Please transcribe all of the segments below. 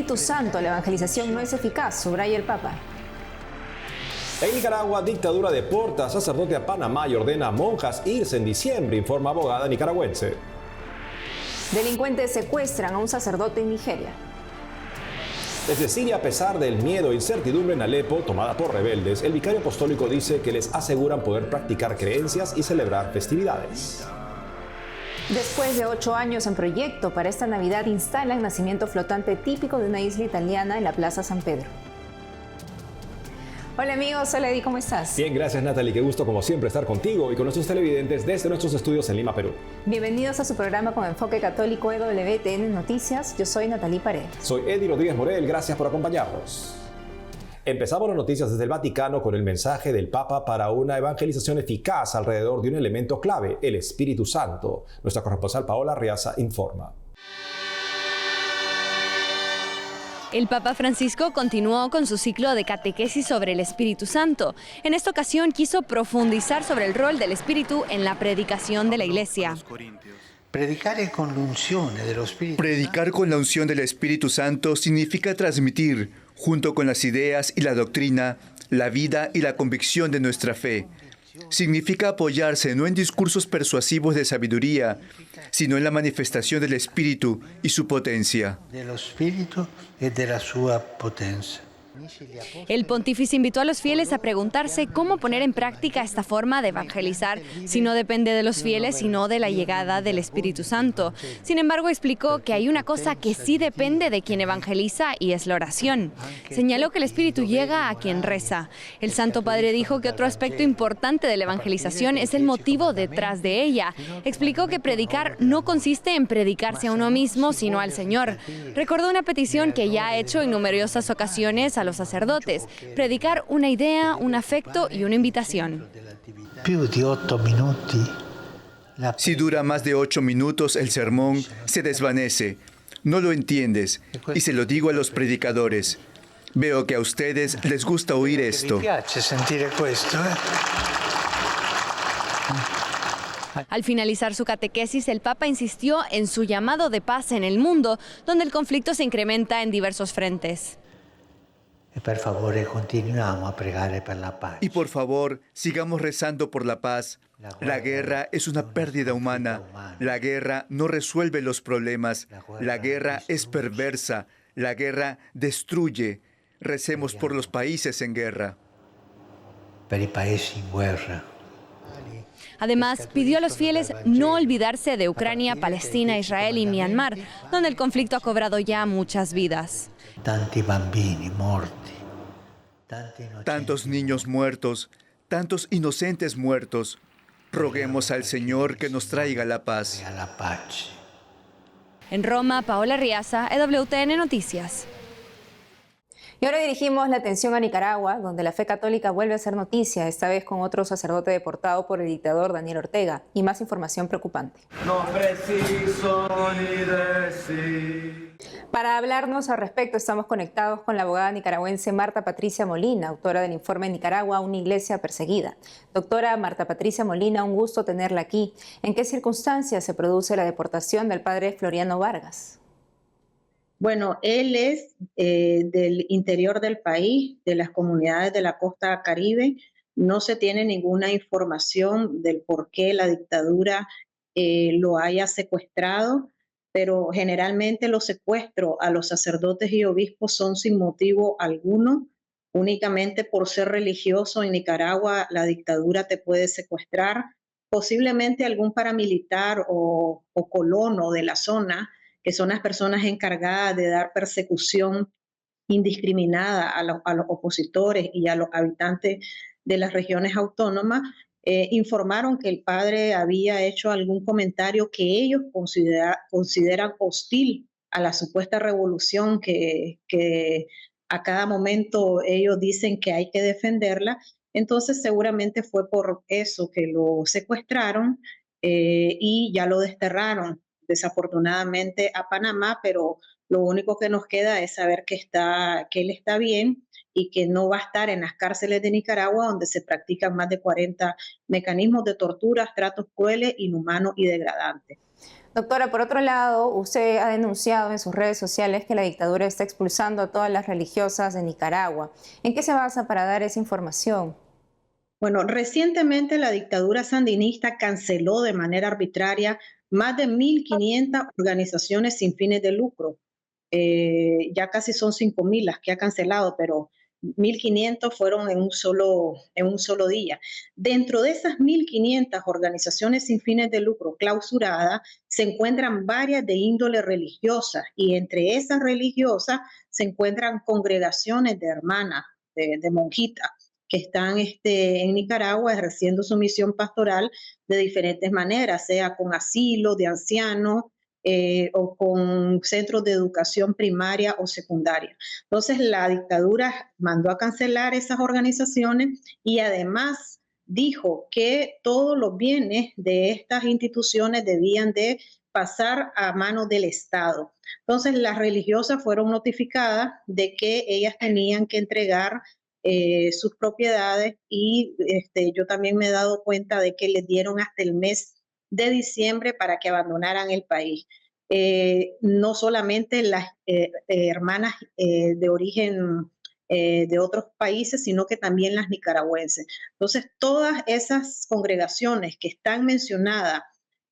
Espíritu Santo, la evangelización no es eficaz, subraya el Papa. En Nicaragua, dictadura deporta sacerdote a Panamá y ordena a monjas irse en diciembre, informa abogada nicaragüense. Delincuentes secuestran a un sacerdote en Nigeria. Desde Siria, a pesar del miedo e incertidumbre en Alepo, tomada por rebeldes, el vicario apostólico dice que les aseguran poder practicar creencias y celebrar festividades. Después de 8 años en proyecto, para esta Navidad instalan nacimiento flotante típico de una isla italiana en la Plaza San Pedro. Hola amigos, hola Eddie, ¿cómo estás? Bien, gracias Natalie, qué gusto como siempre estar contigo y con nuestros televidentes desde nuestros estudios en Lima, Perú. Bienvenidos a su programa con enfoque católico EWTN Noticias, yo soy Natalie Paredes. Soy Eddie Rodríguez Morel, gracias por acompañarnos. Empezamos las noticias desde el Vaticano con el mensaje del Papa para una evangelización eficaz alrededor de un elemento clave, el Espíritu Santo. Nuestra corresponsal Paola Riaza informa. El Papa Francisco continuó con su ciclo de catequesis sobre el Espíritu Santo. En esta ocasión quiso profundizar sobre el rol del Espíritu en la predicación de la Iglesia. Predicar con la unción del Espíritu Santo significa transmitir, junto con las ideas y la doctrina, la vida y la convicción de nuestra fe. Significa apoyarse no en discursos persuasivos de sabiduría, sino en la manifestación del Espíritu y su potencia. El pontífice invitó a los fieles a preguntarse cómo poner en práctica esta forma de evangelizar si no depende de los fieles, sino de la llegada del Espíritu Santo. Sin embargo, explicó que hay una cosa que sí depende de quien evangeliza y es la oración. Señaló que el Espíritu llega a quien reza. El Santo Padre dijo que otro aspecto importante de la evangelización es el motivo detrás de ella. Explicó que predicar no consiste en predicarse a uno mismo, sino al Señor. Recordó una petición que ya ha hecho en numerosas ocasiones a los sacerdotes: predicar una idea, un afecto y una invitación. Si dura más de 8 minutos el sermón, se desvanece. No lo entiendes. Y se lo digo a los predicadores. Veo que a ustedes les gusta oír esto. Al finalizar su catequesis, el Papa insistió en su llamado de paz en el mundo, donde el conflicto se incrementa en diversos frentes. Y por favor, sigamos rezando por la paz. La guerra es una pérdida humana. La guerra no resuelve los problemas. La guerra es perversa. La guerra destruye. Recemos por los países en guerra. Además, pidió a los fieles no olvidarse de Ucrania, Palestina, Israel y Myanmar, donde el conflicto ha cobrado ya muchas vidas. Tantos niños muertos, tantos inocentes muertos. Roguemos al Señor que nos traiga la paz. En Roma, Paola Riaza, EWTN Noticias. Y ahora dirigimos la atención a Nicaragua, donde la fe católica vuelve a ser noticia, esta vez con otro sacerdote deportado por el dictador Daniel Ortega. Y más información preocupante. No preciso ni decir. Para hablarnos al respecto, estamos conectados con la abogada nicaragüense Marta Patricia Molina, autora del informe Nicaragua, una iglesia perseguida. Doctora Marta Patricia Molina, un gusto tenerla aquí. ¿En qué circunstancias se produce la deportación del padre Floriano Vargas? Bueno, él es del interior del país, de las comunidades de la costa caribe. No se tiene ninguna información del por qué la dictadura lo haya secuestrado, pero generalmente los secuestros a los sacerdotes y obispos son sin motivo alguno. Únicamente por ser religioso en Nicaragua la dictadura te puede secuestrar. Posiblemente algún paramilitar o colono de la zona, que son las personas encargadas de dar persecución indiscriminada a los opositores y a los habitantes de las regiones autónomas, informaron que el padre había hecho algún comentario que ellos consideran hostil a la supuesta revolución que a cada momento ellos dicen que hay que defenderla. Entonces seguramente fue por eso que lo secuestraron y ya lo desterraron desafortunadamente a Panamá, pero lo único que nos queda es saber que él está bien y que no va a estar en las cárceles de Nicaragua, donde se practican más de 40 mecanismos de tortura, tratos crueles, inhumanos y degradantes. Doctora, por otro lado, usted ha denunciado en sus redes sociales que la dictadura está expulsando a todas las religiosas de Nicaragua. ¿En qué se basa para dar esa información? Bueno, recientemente la dictadura sandinista canceló de manera arbitraria más de 1.500 organizaciones sin fines de lucro. Ya casi son 5.000 las que ha cancelado, pero 1.500 fueron en un solo día. Dentro de esas 1.500 organizaciones sin fines de lucro clausuradas, se encuentran varias de índole religiosa y entre esas religiosas se encuentran congregaciones de hermanas, de monjitas que están en Nicaragua ejerciendo su misión pastoral de diferentes maneras, sea con asilo de ancianos, o con centros de educación primaria o secundaria. Entonces, la dictadura mandó a cancelar esas organizaciones y además dijo que todos los bienes de estas instituciones debían de pasar a manos del Estado. Entonces, las religiosas fueron notificadas de que ellas tenían que entregar sus propiedades y yo también me he dado cuenta de que les dieron hasta el mes de diciembre para que abandonaran el país. No solamente las hermanas de origen de otros países, sino que también las nicaragüenses. Entonces, todas esas congregaciones que están mencionadas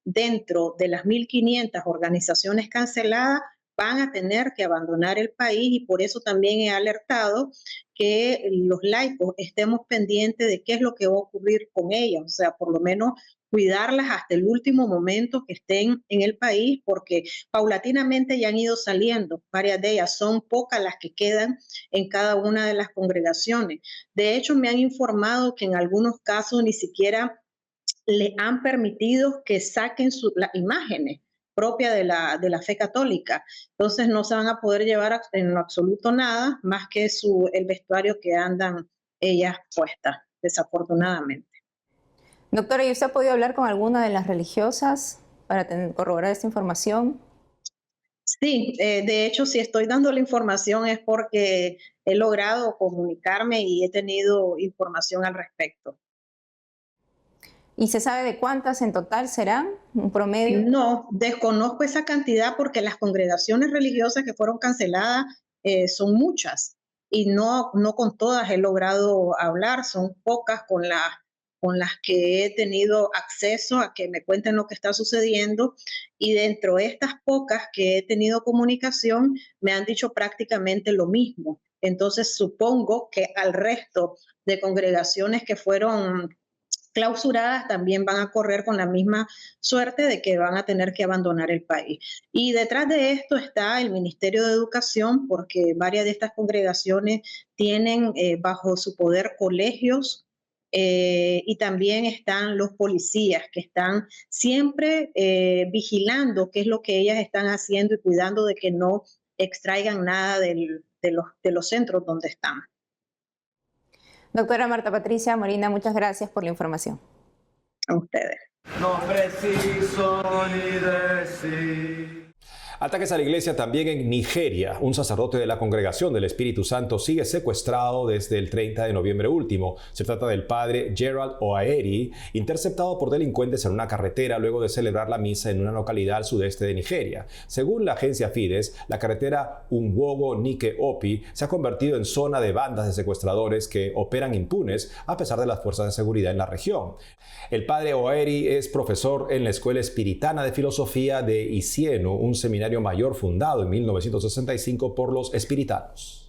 dentro de las 1.500 organizaciones canceladas van a tener que abandonar el país y por eso también he alertado que los laicos estemos pendientes de qué es lo que va a ocurrir con ellas, o sea, por lo menos cuidarlas hasta el último momento que estén en el país, porque paulatinamente ya han ido saliendo, varias de ellas, son pocas las que quedan en cada una de las congregaciones. De hecho, me han informado que en algunos casos ni siquiera le han permitido que saquen las imágenes propia de la fe católica. Entonces no se van a poder llevar en lo absoluto nada más que el vestuario que andan ellas puestas, desafortunadamente. Doctora, ¿y usted ha podido hablar con alguna de las religiosas para corroborar esta información? Sí, de hecho, si estoy dando la información es porque he logrado comunicarme y he tenido información al respecto. ¿Y se sabe de cuántas en total serán? ¿Un promedio? No, desconozco esa cantidad porque las congregaciones religiosas que fueron canceladas son muchas y no con todas he logrado hablar, son pocas con las que he tenido acceso a que me cuenten lo que está sucediendo y dentro de estas pocas que he tenido comunicación me han dicho prácticamente lo mismo. Entonces supongo que al resto de congregaciones que fueron clausuradas también van a correr con la misma suerte de que van a tener que abandonar el país. Y detrás de esto está el Ministerio de Educación, porque varias de estas congregaciones tienen bajo su poder colegios y también están los policías que están siempre vigilando qué es lo que ellas están haciendo y cuidando de que no extraigan nada de los centros donde están. Doctora Marta Patricia Molina, muchas gracias por la información. A ustedes. No preciso ni decir. Ataques a la iglesia también en Nigeria. Un sacerdote de la Congregación del Espíritu Santo sigue secuestrado desde el 30 de noviembre último. Se trata del padre Gerald Oaeri, interceptado por delincuentes en una carretera luego de celebrar la misa en una localidad al sudeste de Nigeria. Según la agencia Fides, la carretera Unwogo-Nike-Opi se ha convertido en zona de bandas de secuestradores que operan impunes a pesar de las fuerzas de seguridad en la región. El padre Oaeri es profesor en la Escuela Espiritana de Filosofía de Isienu, un seminario mayor fundado en 1965 por los espiritanos.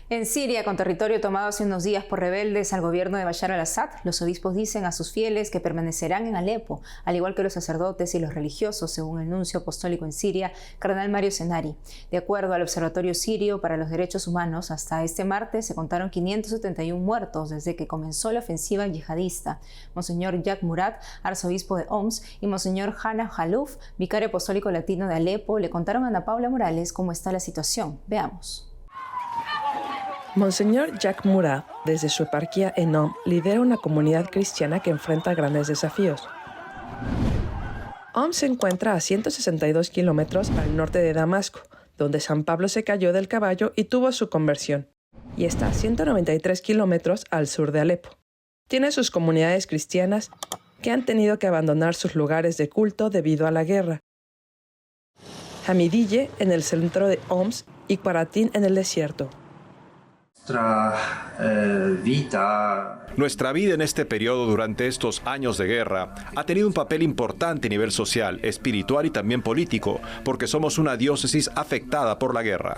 En Siria, con territorio tomado hace unos días por rebeldes al gobierno de Bashar al-Assad, los obispos dicen a sus fieles que permanecerán en Alepo, al igual que los sacerdotes y los religiosos, según el nuncio apostólico en Siria, cardenal Mario Zenari. De acuerdo al Observatorio Sirio para los Derechos Humanos, hasta este martes se contaron 571 muertos desde que comenzó la ofensiva yihadista. Monseñor Jack Murat, arzobispo de Homs, y Monseñor Hannah Halouf, vicario apostólico latino de Alepo, le contaron a Ana Paula Morales cómo está la situación. Veamos. Monseñor Jack Murat, desde su eparquía en Om, lidera una comunidad cristiana que enfrenta grandes desafíos. Om se encuentra a 162 kilómetros al norte de Damasco, donde San Pablo se cayó del caballo y tuvo su conversión, y está a 193 kilómetros al sur de Alepo. Tiene sus comunidades cristianas que han tenido que abandonar sus lugares de culto debido a la guerra. Hamidiyeh en el centro de Homs y Quaratín en el desierto. Nuestra vida en este periodo durante estos años de guerra ha tenido un papel importante a nivel social, espiritual y también político, porque somos una diócesis afectada por la guerra.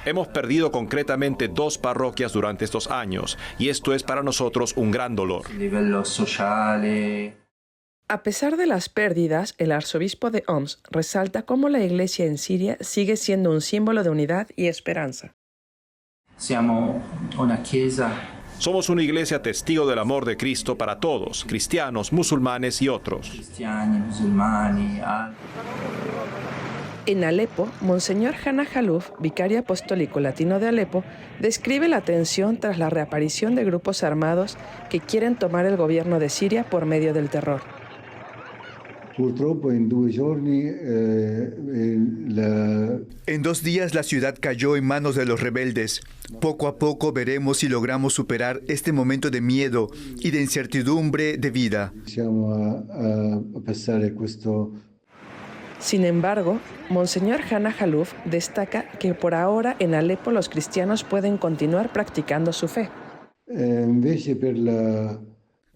Hemos perdido concretamente 2 parroquias durante estos años y esto es para nosotros un gran dolor. A pesar de las pérdidas, el arzobispo de Homs resalta cómo la iglesia en Siria sigue siendo un símbolo de unidad y esperanza. Somos una iglesia testigo del amor de Cristo para todos, cristianos, musulmanes y otros. En Alepo, Monseñor Hannah Halouf, vicario apostólico latino de Alepo, describe la tensión tras la reaparición de grupos armados que quieren tomar el gobierno de Siria por medio del terror. En 2 días la ciudad cayó en manos de los rebeldes. Poco a poco veremos si logramos superar este momento de miedo y de incertidumbre de vida. Sin embargo, Monseñor Hannah Halouf destaca que por ahora en Alepo los cristianos pueden continuar practicando su fe.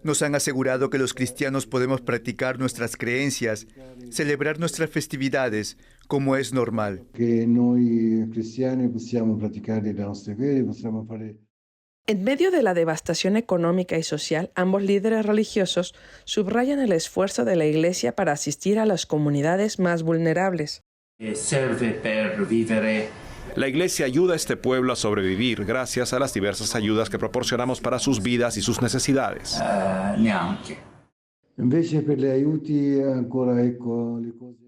Nos han asegurado que los cristianos podemos practicar nuestras creencias, celebrar nuestras festividades, como es normal. En medio de la devastación económica y social, ambos líderes religiosos subrayan el esfuerzo de la Iglesia para asistir a las comunidades más vulnerables. La Iglesia ayuda a este pueblo a sobrevivir gracias a las diversas ayudas que proporcionamos para sus vidas y sus necesidades.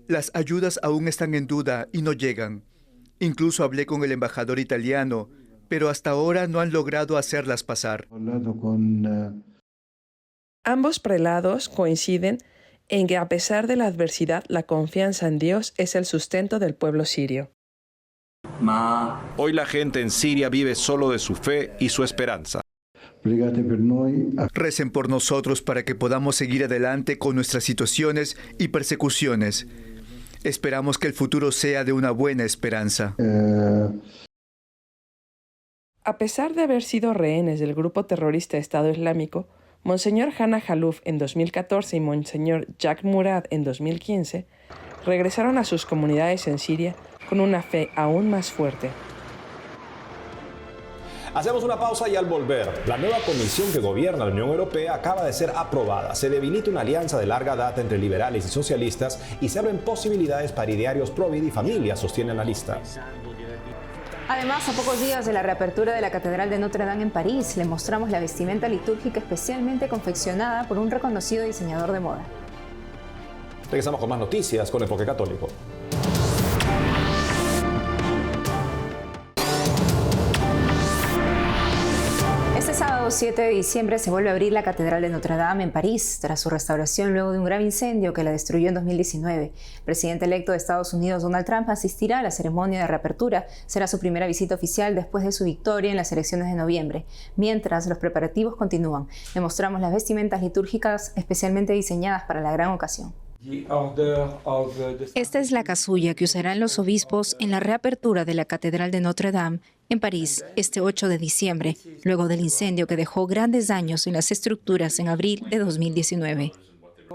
Las ayudas aún están en duda y no llegan. Incluso hablé con el embajador italiano, pero hasta ahora no han logrado hacerlas pasar. Ambos prelados coinciden en que a pesar de la adversidad, la confianza en Dios es el sustento del pueblo sirio. Hoy la gente en Siria vive solo de su fe y su esperanza. Recen por nosotros para que podamos seguir adelante con nuestras situaciones y persecuciones. Esperamos que el futuro sea de una buena esperanza. A pesar de haber sido rehenes del grupo terrorista Estado Islámico, Monseñor Hannah Halouf en 2014 y Monseñor Jack Murad en 2015 regresaron a sus comunidades en Siria con una fe aún más fuerte. Hacemos una pausa y al volver, la nueva comisión que gobierna la Unión Europea acaba de ser aprobada. Se debilita una alianza de larga data entre liberales y socialistas y se abren posibilidades para idearios pro vida y familia, sostiene analista. Además, a pocos días de la reapertura de la Catedral de Notre Dame en París, le mostramos la vestimenta litúrgica especialmente confeccionada por un reconocido diseñador de moda. Regresamos con más noticias con Enfoque Católico. Este sábado 7 de diciembre se vuelve a abrir la Catedral de Notre Dame en París, tras su restauración luego de un grave incendio que la destruyó en 2019. El presidente electo de Estados Unidos, Donald Trump, asistirá a la ceremonia de reapertura. Será su primera visita oficial después de su victoria en las elecciones de noviembre. Mientras los preparativos continúan, le mostramos las vestimentas litúrgicas especialmente diseñadas para la gran ocasión. Esta es la casulla que usarán los obispos en la reapertura de la Catedral de Notre Dame en París este 8 de diciembre, luego del incendio que dejó grandes daños en las estructuras en abril de 2019.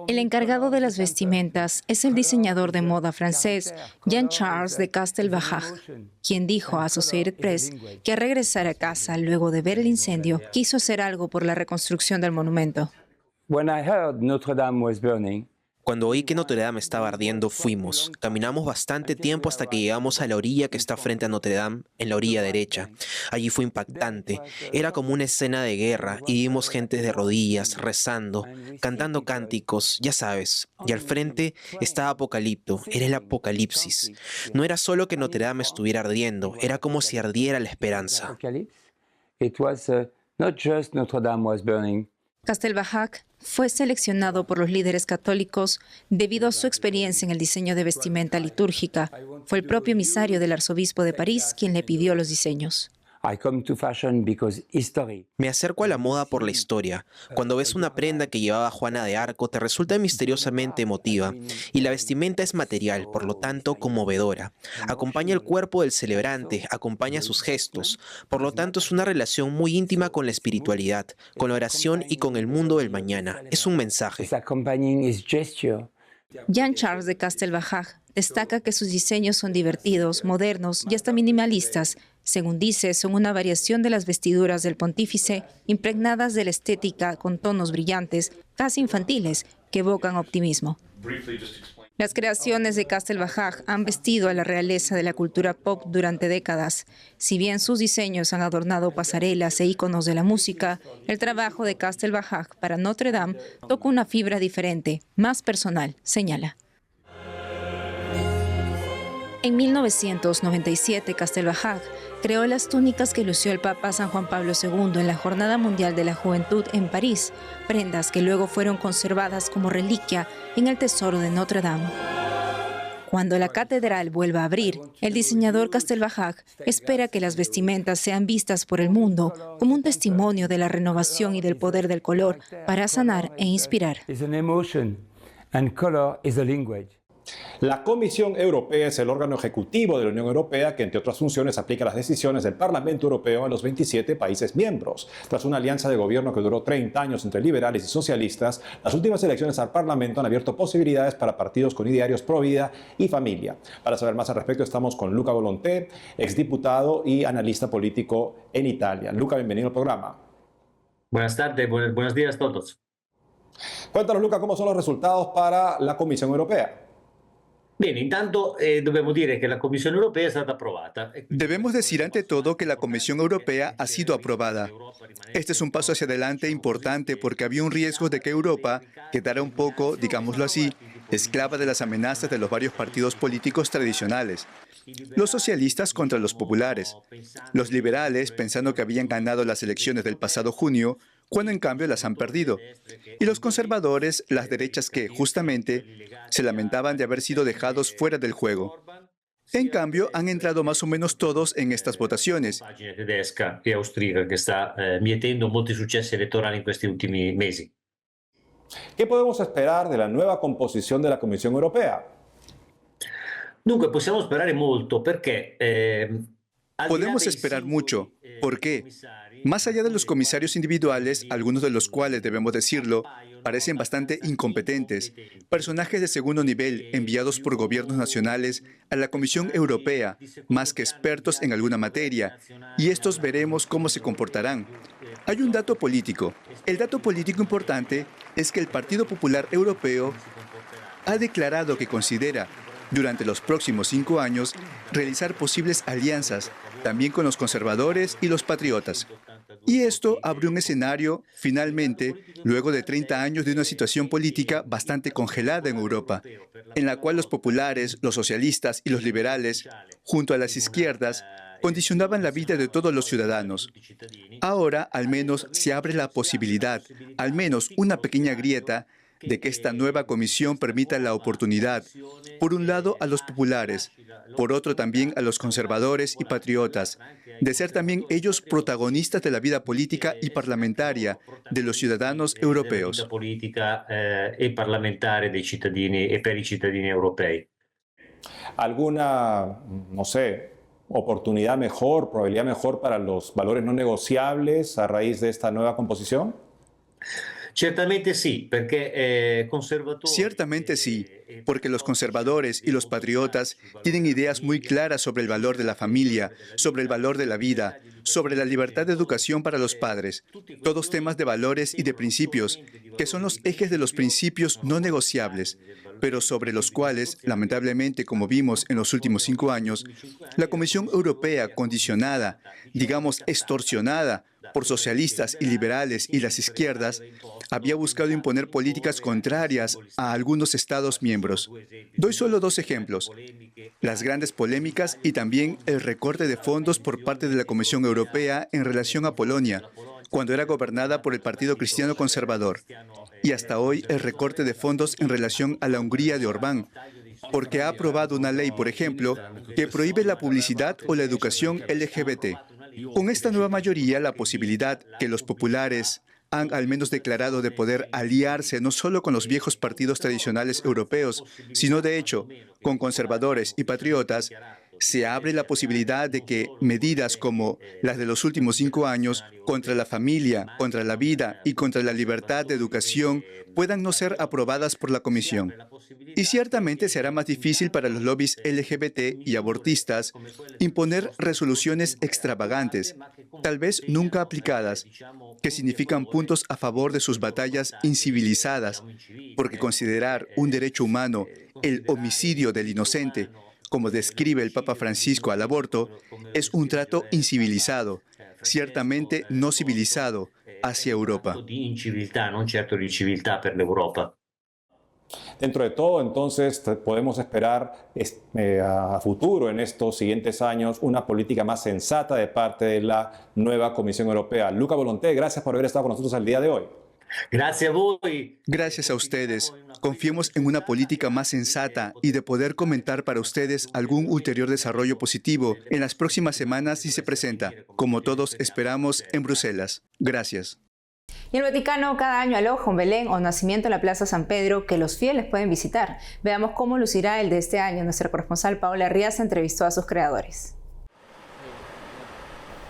El encargado de las vestimentas es el diseñador de moda francés Jean-Charles de Castelbajac, quien dijo a Associated Press que al regresar a casa luego de ver el incendio quiso hacer algo por la reconstrucción del monumento. Cuando oí que Notre Dame estaba ardiendo, fuimos. Caminamos bastante tiempo hasta que llegamos a la orilla que está frente a Notre Dame, en la orilla derecha. Allí fue impactante. Era como una escena de guerra y vimos gente de rodillas, rezando, cantando cánticos, ya sabes. Y al frente estaba Apocalipto, era el Apocalipsis. No era solo que Notre Dame estuviera ardiendo, era como si ardiera la esperanza. Castelbajac fue seleccionado por los líderes católicos debido a su experiencia en el diseño de vestimenta litúrgica. Fue el propio emisario del arzobispo de París quien le pidió los diseños. Me acerco a la moda por la historia. Cuando ves una prenda que llevaba Juana de Arco, te resulta misteriosamente emotiva. Y la vestimenta es material, por lo tanto conmovedora. Acompaña el cuerpo del celebrante, acompaña sus gestos. Por lo tanto, es una relación muy íntima con la espiritualidad, con la oración y con el mundo del mañana. Es un mensaje. Jean-Charles de Castelbajaj destaca que sus diseños son divertidos, modernos y hasta minimalistas. Según dice, son una variación de las vestiduras del pontífice, impregnadas de la estética con tonos brillantes, casi infantiles, que evocan optimismo. Las creaciones de Castelbajaj han vestido a la realeza de la cultura pop durante décadas. Si bien sus diseños han adornado pasarelas e íconos de la música, el trabajo de Castelbajaj para Notre Dame toca una fibra diferente, más personal, señala. En 1997, Castelbajaj creó las túnicas que lució el Papa San Juan Pablo II en la Jornada Mundial de la Juventud en París, prendas que luego fueron conservadas como reliquia en el Tesoro de Notre Dame. Cuando la catedral vuelva a abrir, el diseñador Castelbajaj espera que las vestimentas sean vistas por el mundo como un testimonio de la renovación y del poder del color para sanar e inspirar. La Comisión Europea es el órgano ejecutivo de la Unión Europea que, entre otras funciones, aplica las decisiones del Parlamento Europeo a los 27 países miembros. Tras una alianza de gobierno que duró 30 años entre liberales y socialistas, las últimas elecciones al Parlamento han abierto posibilidades para partidos con idearios pro vida y familia. Para saber más al respecto, estamos con Luca Volonté, exdiputado y analista político en Italia. Luca, bienvenido al programa. Buenas tardes, buenos días a todos. Cuéntanos, Luca, ¿cómo son los resultados para la Comisión Europea? Bene, intanto dobbiamo dire che la Commissione Europea è stata approvata. Debemos decir ante todo que la Comisión Europea ha sido aprobada. Este es un paso hacia adelante importante porque había un riesgo de que Europa quedara un poco, digámoslo así, esclava de las amenazas de los varios partidos políticos tradicionales. Los socialistas contra los populares, los liberales pensando que habían ganado las elecciones del pasado junio, cuando en cambio las han perdido, y los conservadores, las derechas que, justamente, se lamentaban de haber sido dejados fuera del juego. En cambio, han entrado más o menos todos en estas votaciones. La pagina tedesca e austriaca che sta mietendo molti successi elettorali in questi ultimi mesi. ¿Qué podemos esperar de la nueva composición de la Comisión Europea? Dunque, possiamo sperare molto perché Podemos esperar mucho. ¿Por qué? Más allá de los comisarios individuales, algunos de los cuales, debemos decirlo, parecen bastante incompetentes, personajes de segundo nivel enviados por gobiernos nacionales a la Comisión Europea, más que expertos en alguna materia, y estos veremos cómo se comportarán. Hay un dato político. El dato político importante es que el Partido Popular Europeo ha declarado que considera, durante los próximos 5 años, realizar posibles alianzas, también con los conservadores y los patriotas. Y esto abre un escenario, finalmente, luego de 30 años de una situación política bastante congelada en Europa, en la cual los populares, los socialistas y los liberales, junto a las izquierdas, condicionaban la vida de todos los ciudadanos. Ahora, al menos, se abre la posibilidad, al menos una pequeña grieta, de que esta nueva comisión permita la oportunidad, por un lado a los populares, por otro también a los conservadores y patriotas, de ser también ellos protagonistas de la vida política y parlamentaria de los ciudadanos europeos. La política y parlamentaria dei cittadini e per i cittadini europei. ¿Alguna, no sé, oportunidad mejor, probabilidad mejor para los valores no negociables a raíz de esta nueva composición? Ciertamente sí, porque los conservadores y los patriotas tienen ideas muy claras sobre el valor de la familia, sobre el valor de la vida, sobre la libertad de educación para los padres, todos temas de valores y de principios, que son los ejes de los principios no negociables, pero sobre los cuales, lamentablemente, como vimos en los últimos 5 años, la Comisión Europea, condicionada, digamos extorsionada, por socialistas y liberales y las izquierdas, había buscado imponer políticas contrarias a algunos Estados miembros. Doy solo 2 ejemplos: las grandes polémicas y también el recorte de fondos por parte de la Comisión Europea en relación a Polonia, cuando era gobernada por el Partido Cristiano Conservador, y hasta hoy el recorte de fondos en relación a la Hungría de Orbán, porque ha aprobado una ley, por ejemplo, que prohíbe la publicidad o la educación LGBT. Con esta nueva mayoría, la posibilidad que los populares han al menos declarado de poder aliarse no solo con los viejos partidos tradicionales europeos, sino de hecho con conservadores y patriotas, se abre la posibilidad de que medidas como las de los últimos 5 años contra la familia, contra la vida y contra la libertad de educación puedan no ser aprobadas por la Comisión. Y ciertamente será más difícil para los lobbies LGBT y abortistas imponer resoluciones extravagantes, tal vez nunca aplicadas, que significan puntos a favor de sus batallas incivilizadas, porque considerar un derecho humano el homicidio del inocente, como describe el Papa Francisco al aborto, es un trato incivilizado, ciertamente no civilizado, hacia Europa. Dentro de todo, entonces, podemos esperar a futuro, en estos siguientes años, una política más sensata de parte de la nueva Comisión Europea. Luca Volonté, gracias por haber estado con nosotros el día de hoy. Gracias a voi. Gracias a ustedes. Confiemos en una política más sensata y de poder comentar para ustedes algún ulterior desarrollo positivo en las próximas semanas si se presenta, como todos esperamos, en Bruselas. Gracias. Y el Vaticano cada año aloja un Belén o nacimiento en la Plaza San Pedro que los fieles pueden visitar. Veamos cómo lucirá el de este año. Nuestra corresponsal Paola Riaza entrevistó a sus creadores.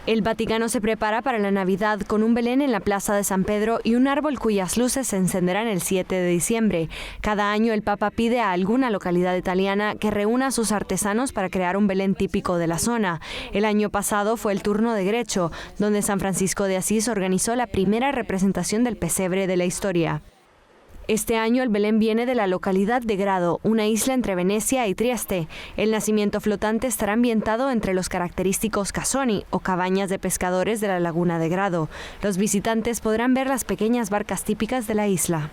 El Vaticano se prepara para la Navidad con un Belén en la Plaza de San Pedro y un árbol cuyas luces se encenderán el 7 de diciembre. Cada año el Papa pide a alguna localidad italiana que reúna a sus artesanos para crear un Belén típico de la zona. El año pasado fue el turno de Grecho, donde San Francisco de Asís organizó la primera representación del pesebre de la historia. Este año el Belén viene de la localidad de Grado, una isla entre Venecia y Trieste. El nacimiento flotante estará ambientado entre los característicos casoni o cabañas de pescadores de la laguna de Grado. Los visitantes podrán ver las pequeñas barcas típicas de la isla.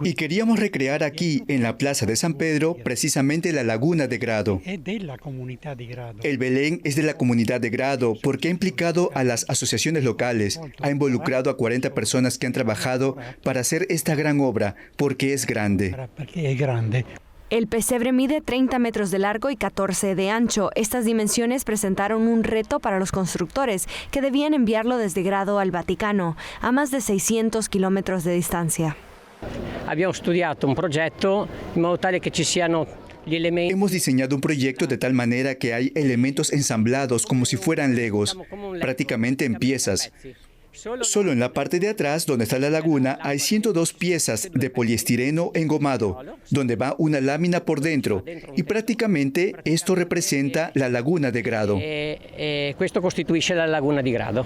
Y queríamos recrear aquí, en la Plaza de San Pedro, precisamente la laguna de Grado. El Belén es de la comunidad de Grado porque ha implicado a las asociaciones locales, ha involucrado a 40 personas que han trabajado para hacer esta gran obra, porque es grande. El pesebre mide 30 metros de largo y 14 de ancho. Estas dimensiones presentaron un reto para los constructores, que debían enviarlo desde Grado al Vaticano, a más de 600 kilómetros de distancia. Hemos diseñado un proyecto de tal manera que hay elementos ensamblados como si fueran legos, prácticamente en piezas. Solo en la parte de atrás, donde está la laguna, hay 102 piezas de poliestireno engomado, donde va una lámina por dentro, y prácticamente esto representa la laguna de Grado. Esto constituye la laguna de Grado.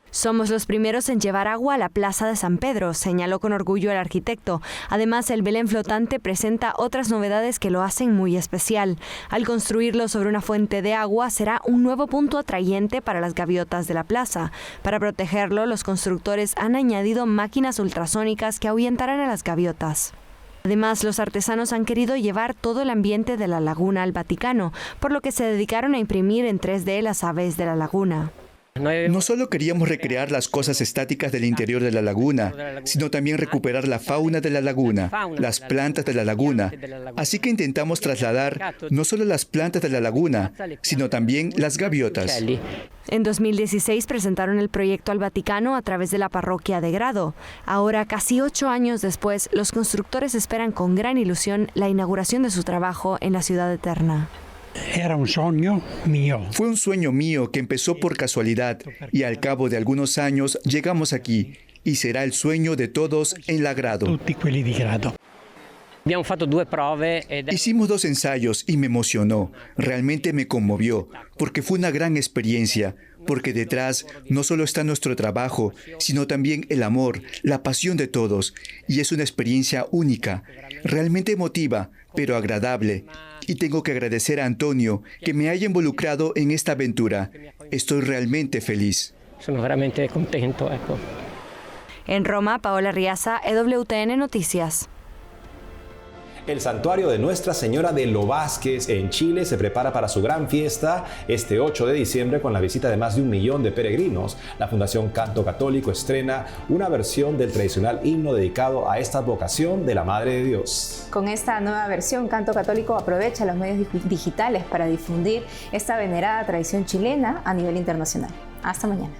Somos los primeros en llevar agua a la Plaza de San Pedro, señaló con orgullo el arquitecto. Además, el Belén flotante presenta otras novedades que lo hacen muy especial. Al construirlo sobre una fuente de agua, será un nuevo punto atrayente para las gaviotas de la plaza. Para protegerlo, los constructores han añadido máquinas ultrasónicas que ahuyentarán a las gaviotas. Además, los artesanos han querido llevar todo el ambiente de la laguna al Vaticano, por lo que se dedicaron a imprimir en 3D las aves de la laguna. No solo queríamos recrear las cosas estáticas del interior de la laguna, sino también recuperar la fauna de la laguna, las plantas de la laguna. Así que intentamos trasladar no solo las plantas de la laguna, sino también las gaviotas. En 2016 presentaron el proyecto al Vaticano a través de la parroquia de Grado. Ahora, casi 8 años después, los constructores esperan con gran ilusión la inauguración de su trabajo en la ciudad eterna. Fue un sueño mío que empezó por casualidad y al cabo de algunos años llegamos aquí y será el sueño de todos en la Grado. Hicimos 2 ensayos y me emocionó, realmente me conmovió, porque fue una gran experiencia, porque detrás no solo está nuestro trabajo, sino también el amor, la pasión de todos, y es una experiencia única, realmente emotiva, pero agradable. Y tengo que agradecer a Antonio que me haya involucrado en esta aventura. Estoy realmente feliz. Sono veramente contento, ecco. En Roma, Paola Riaza, EWTN Noticias. El santuario de Nuestra Señora de Lo Vázquez en Chile se prepara para su gran fiesta este 8 de diciembre con la visita de más de 1 millón de peregrinos. La Fundación Canto Católico estrena una versión del tradicional himno dedicado a esta vocación de la Madre de Dios. Con esta nueva versión, Canto Católico aprovecha los medios digitales para difundir esta venerada tradición chilena a nivel internacional. Hasta mañana.